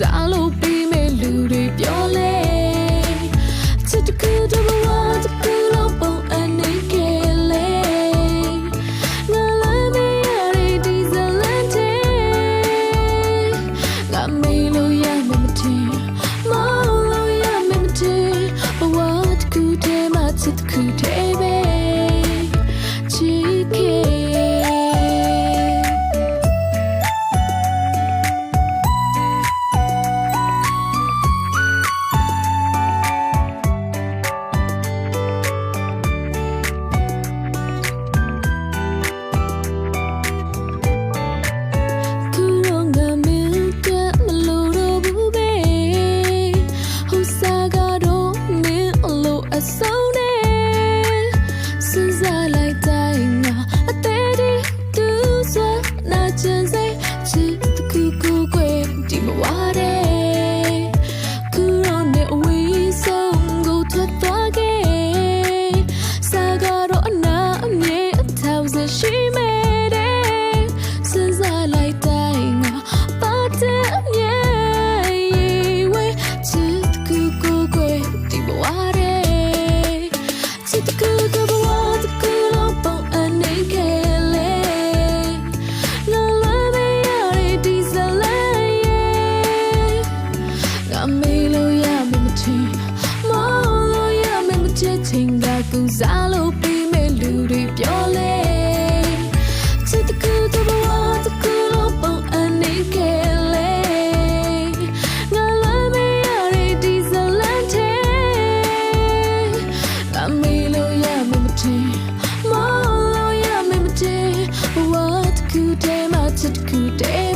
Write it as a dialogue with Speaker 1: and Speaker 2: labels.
Speaker 1: စားလို့ပြီးမဲ့လူတွေပြောလဲချစ်တကူတော့ဘဝတကူလုံးပုံအနေခဲလဲငါလည်းမရတဲ့ဒီဇလန်တဲ့ငါမေးလို့ရမယ်မထင်မောင်းလို့ရမယ်မထင်ဘဝတကူတည်းမှချစ်တကူတည်းပဲချစ်ခဲ့ကူစားလို့ပြီးမဲ့လူတွေပြောလဲချစ်တကူတော့ဘဝတကူလုံးပုံအနေခဲလဲငါလည်းမရတဲ့ဒီဇလန်တဲ့ငါမေးလို့ရမယ်မထင်မောင်းလို့ရမယ်မထင်ဘဝတကူတည်းမှချစ်တကူတည်း